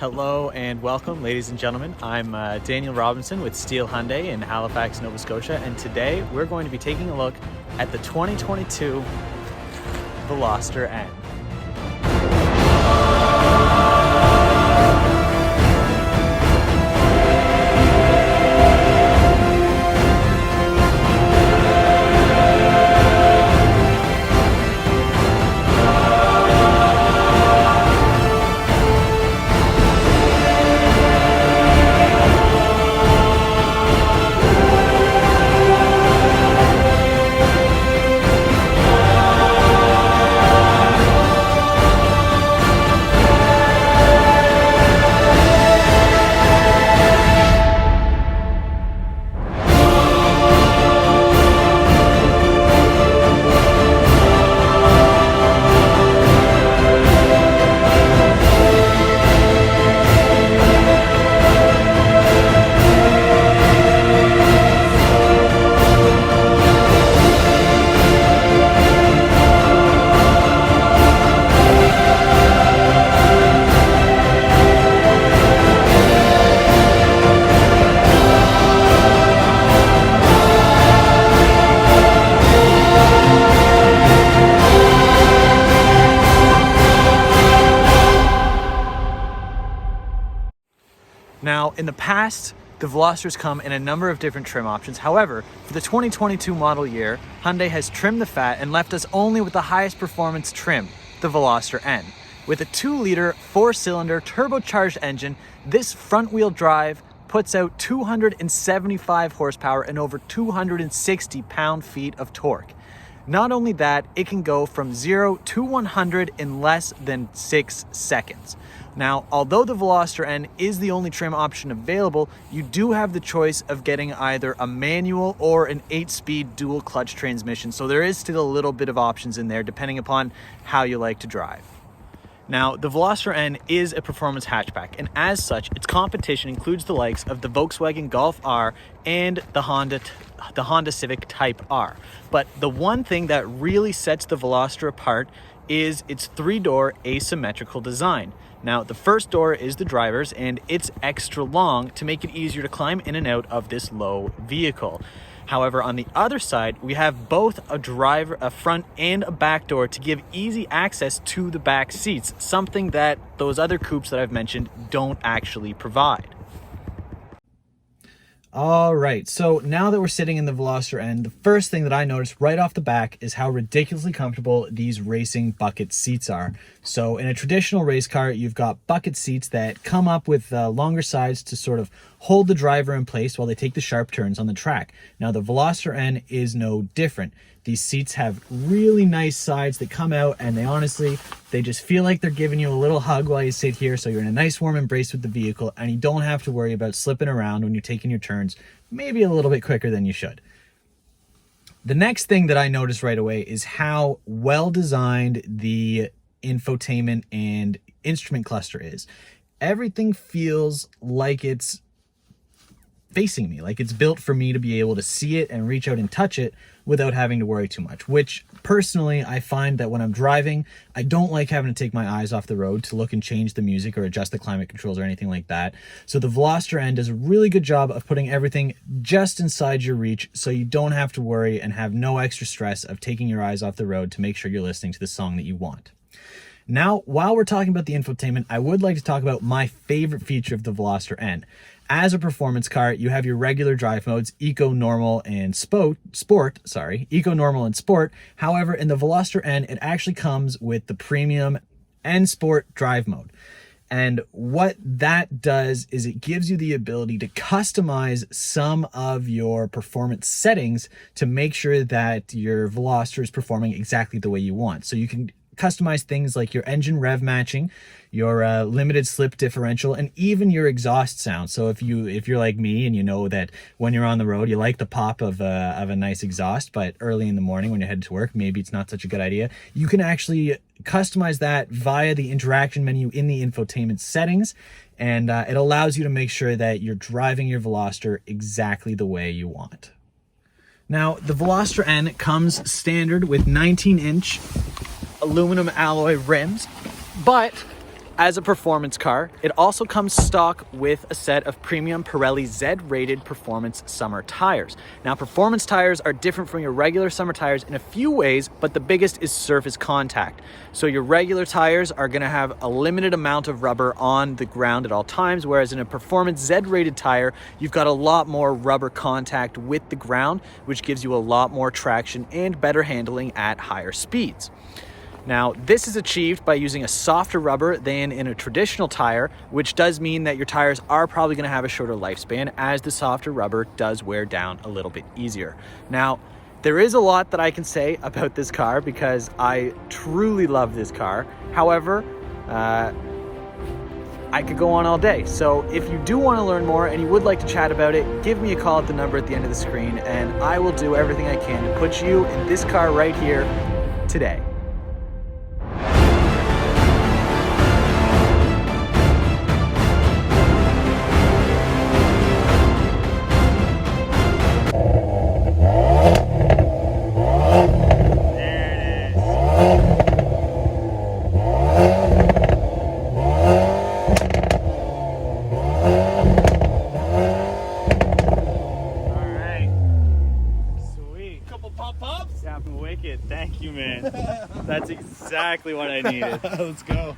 Hello and welcome, ladies and gentlemen. I'm Daniel Robinson with Steele Hyundai in Halifax, Nova Scotia, and today we're going to be taking a look at the 2022 Veloster N. Now, in the past, the Velosters come in a number of different trim options. However, for the 2022 model year, Hyundai has trimmed the fat and left us only with the highest performance trim, the Veloster N. With a 2-liter, 4-cylinder, turbocharged engine, this front-wheel drive puts out 275 horsepower and over 260 pound-feet of torque. Not only that, it can go from 0 to 100 in less than 6 seconds. Now, although the Veloster N is the only trim option available, you do have the choice of getting either a manual or an 8-speed dual clutch transmission, so there is still a little bit of options in there depending upon how you like to drive. Now, the Veloster N is a performance hatchback, and as such, its competition includes the likes of the Volkswagen Golf R and the Honda Civic Type R. But the one thing that really sets the Veloster apart is its 3-door asymmetrical design. Now, the first door is the driver's, and it's extra long to make it easier to climb in and out of this low vehicle. However, on the other side, we have both a front and a back door to give easy access to the back seats, something that those other coupes that I've mentioned don't actually provide. All right, so now that we're sitting in the Veloster N, the first thing that I noticed right off the back is how ridiculously comfortable these racing bucket seats are. So in a traditional race car, you've got bucket seats that come up with longer sides to sort of hold the driver in place while they take the sharp turns on the track. Now the Veloster N is no different. These seats have really nice sides that come out, and they just feel like they're giving you a little hug while you sit here, so you're in a nice warm embrace with the vehicle, and you don't have to worry about slipping around when you're taking your turns, maybe a little bit quicker than you should. The next thing that I noticed right away is how well designed the infotainment and instrument cluster is. Everything feels like it's facing me, like it's built for me to be able to see it and reach out and touch it without having to worry too much, which personally I find that when I'm driving, I don't like having to take my eyes off the road to look and change the music or adjust the climate controls or anything like that. So the Veloster N does a really good job of putting everything just inside your reach, so you don't have to worry and have no extra stress of taking your eyes off the road to make sure you're listening to the song that you want. Now, while we're talking about the infotainment, I would like to talk about my favorite feature of the Veloster N. As a performance car, you have your regular drive modes, Eco, Normal, and Sport. Eco, Normal, and Sport. However, in the Veloster N, it actually comes with the Premium and Sport drive mode. And what that does is it gives you the ability to customize some of your performance settings to make sure that your Veloster is performing exactly the way you want. So you can customize things like your engine rev matching, your limited slip differential, and even your exhaust sound. So if you're like me and you know that when you're on the road you like the pop of a nice exhaust, but early in the morning when you're headed to work maybe it's not such a good idea, you can actually customize that via the interaction menu in the infotainment settings, and it allows you to make sure that you're driving your Veloster exactly the way you want. Now, the Veloster N comes standard with 19-inch aluminum alloy rims, but As a performance car, it also comes stock with a set of premium Pirelli Z-rated performance summer tires. Now, performance tires are different from your regular summer tires in a few ways, but the biggest is surface contact. So your regular tires are going to have a limited amount of rubber on the ground at all times, whereas in a performance Z-rated tire, you've got a lot more rubber contact with the ground, which gives you a lot more traction and better handling at higher speeds. Now, this is achieved by using a softer rubber than in a traditional tire, which does mean that your tires are probably going to have a shorter lifespan, as the softer rubber does wear down a little bit easier. Now, there is a lot that I can say about this car because I truly love this car. However, I could go on all day. So if you do want to learn more and you would like to chat about it, give me a call at the number at the end of the screen, and I will do everything I can to put you in this car right here today. Wicked. Thank you, man. That's exactly what I needed. Let's go.